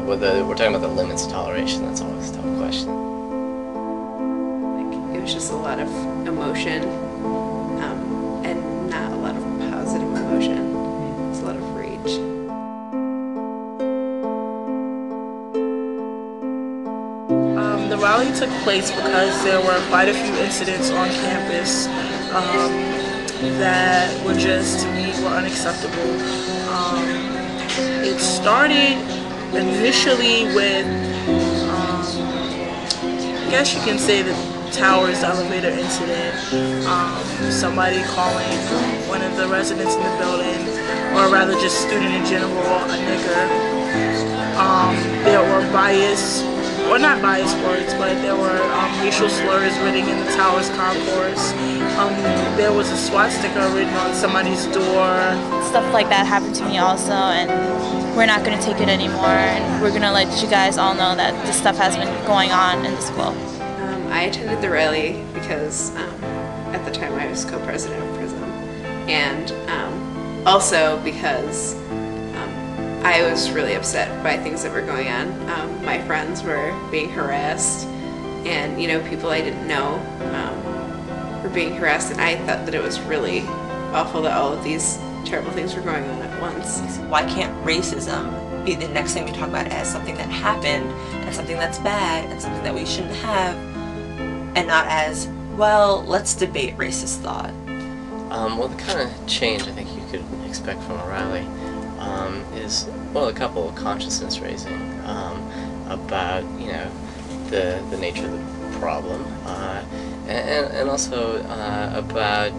we're talking about the limits of toleration. That's always a tough question. Like, it was just a lot of emotion, and not a lot of positive emotion. It's a lot of rage. The rally took place because there were quite a few incidents on campus that were just, to me, were unacceptable. It started initially with, I guess you can say, the Towers elevator incident. Somebody calling one of the residents in the building, or rather just student in general, a nigger. There were or not biased words, but there were racial slurs written in the Towers concourse. There was a SWAT sticker written on somebody's door. Stuff like that happened to me also, and we're not going to take it anymore, and we're going to let you guys all know that this stuff has been going on in the school. I attended the rally because at the time I was co-president of PRISM, and also because I was really upset by things that were going on. My friends were being harassed, and people I didn't know were being harassed, and I thought that it was really awful that all of these terrible things were going on at once. Why can't racism be the next thing we talk about as something that happened and something that's bad and something that we shouldn't have, and not as, well, let's debate racist thought? Well, the kind of change I think you could expect from a rally is, well, a couple of consciousness raising about, the nature of the problem, and also about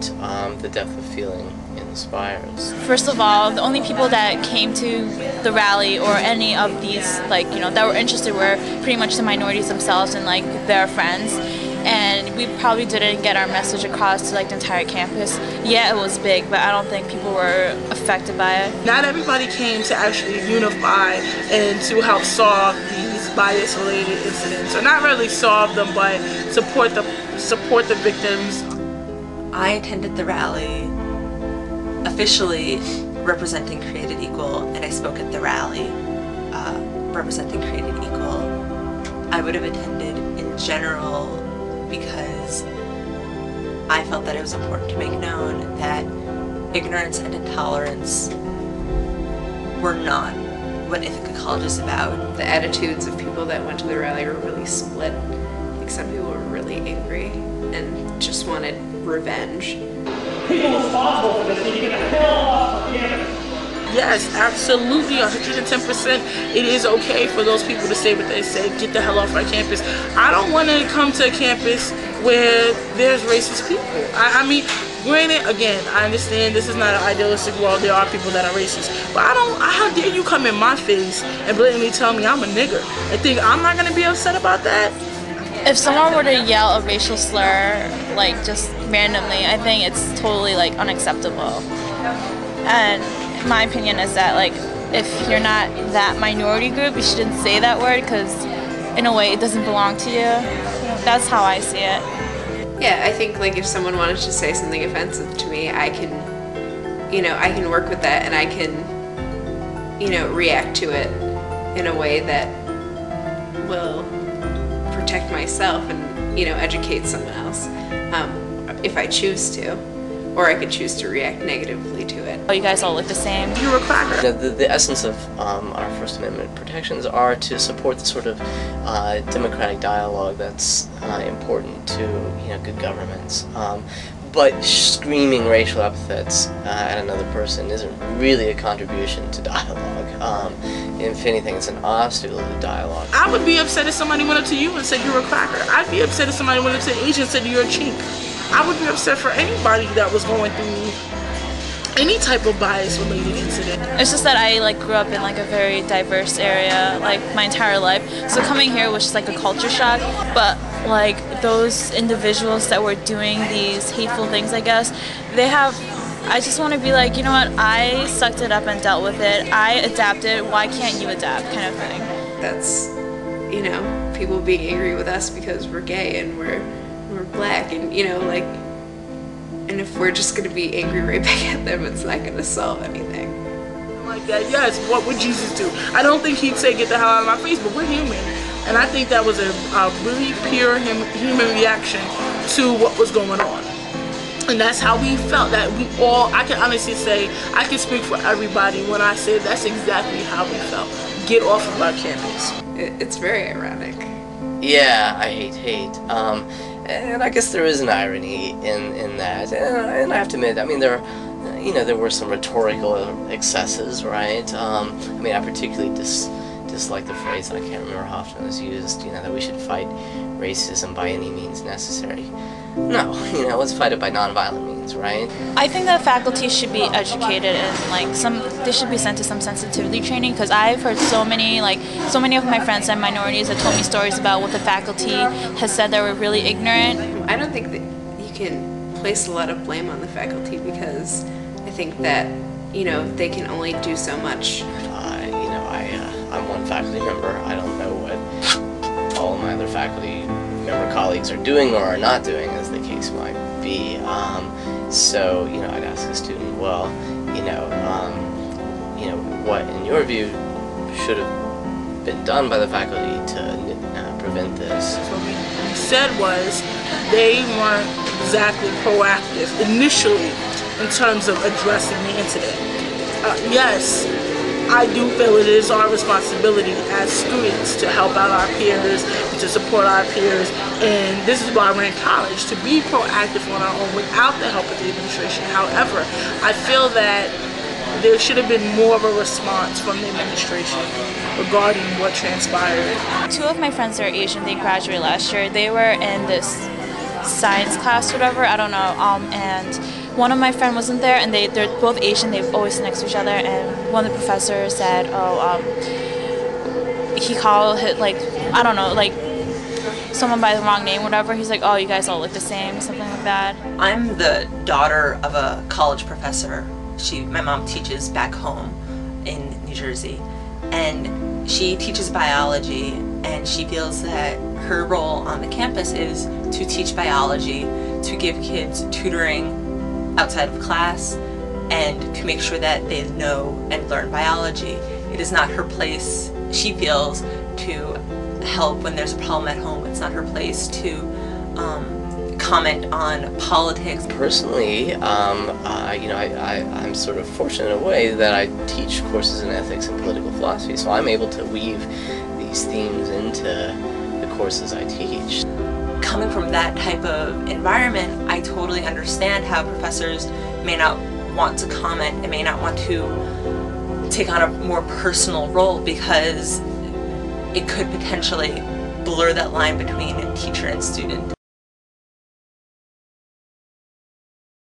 the depth of feeling in the spires. First of all, the only people that came to the rally or any of these, that were interested were pretty much the minorities themselves and their friends. And we probably didn't get our message across to the entire campus. Yeah, it was big, but I don't think people were affected by it. Not everybody came to actually unify and to help solve these bias-related incidents, or not really solve them, but support the victims. I attended the rally officially representing Created Equal, and I spoke at the rally representing Created Equal. I would have attended in general because I felt that it was important to make known that ignorance and intolerance were not what Ithaca College is about. The attitudes of people that went to the rally were really split. Like, some people were really angry and just wanted revenge. People responsible for this need to get the hell off the campus. Yes, absolutely, 110%. It is okay for those people to say what they say, get the hell off our campus. I don't want to come to a campus where there's racist people. I mean, granted, again, I understand this is not an idealistic world. There are people that are racist. But how dare you come in my face and blatantly tell me I'm a nigger and think I'm not going to be upset about that? If someone were to yell a racial slur, just randomly, I think it's totally, unacceptable. And my opinion is that, if you're not that minority group, you shouldn't say that word because, in a way, it doesn't belong to you. That's how I see it. Yeah, I think, if someone wanted to say something offensive to me, I can, I can work with that, and I can, react to it in a way that will protect myself and, educate someone else, if I choose to. Or I could choose to react negatively to it. Oh, you guys all look the same. You're a cracker. The essence of our First Amendment protections are to support the sort of democratic dialogue that's important to good governments. But screaming racial epithets at another person isn't really a contribution to dialogue. If anything, it's an obstacle to dialogue. I would be upset if somebody went up to you and said you're a cracker. I'd be upset if somebody went up to an Asian and said you're a chink. I would be upset for anybody that was going through any type of bias-related incident. It's just that I grew up in a very diverse area my entire life. So coming here was just a culture shock. But those individuals that were doing these hateful things, I guess, I just want to be you know what, I sucked it up and dealt with it. I adapted, why can't you adapt, kind of thing. That's, people being angry with us because we're gay and we're black, and and if we're just going to be angry right back at them, it's not going to solve anything. like that, yes, what would Jesus do? I don't think he'd say, get the hell out of my face, but we're human. And I think that was a really pure human reaction to what was going on. And that's how we felt, that we all, I can honestly say, I can speak for everybody when I say that's exactly how we felt. Get off of our campus. It's very ironic. Yeah, I hate hate. And I guess there is an irony in that. And I have to admit, I mean, there were some rhetorical excesses, right? I mean, I particularly dislike the phrase, and I can't remember how often it was used, that we should fight racism by any means necessary. No, let's fight it by nonviolent means, right? I think that faculty should be educated and they should be sent to some sensitivity training, because I've heard so many of my friends and minorities that told me stories about what the faculty has said that were really ignorant. I don't think that you can place a lot of blame on the faculty, because I think that, they can only do so much. I'm one faculty member. I don't know what all of my other faculty member colleagues are doing or are not doing, as the case might be. So, I'd ask a student, well, what, in your view, should have been done by the faculty to prevent this? What we said was they weren't exactly proactive initially in terms of addressing the incident. Yes, I do feel it is our responsibility as students to help out our peers, to support our peers, and this is why we're in college, to be proactive on our own without the help of the administration. However, I feel that there should have been more of a response from the administration regarding what transpired. Two of my friends that are Asian, they graduated last year. They were in this science class or whatever, I don't know, and one of my friends wasn't there, and they're both Asian, they always sit next to each other, and one of the professors said, he called it, I don't know, someone by the wrong name or whatever. He's like, oh, you guys all look the same, something like that. I'm the daughter of a college professor. My mom teaches back home in New Jersey, and she teaches biology, and she feels that her role on the campus is to teach biology, to give kids tutoring outside of class, and to make sure that they know and learn biology. It is not her place, she feels, to help when there's a problem at home. It's not her place to comment on politics. Personally, I'm sort of fortunate in a way that I teach courses in ethics and political philosophy, so I'm able to weave these themes into the courses I teach. Coming from that type of environment, I totally understand how professors may not want to comment and may not want to take on a more personal role, because it could potentially blur that line between teacher and student.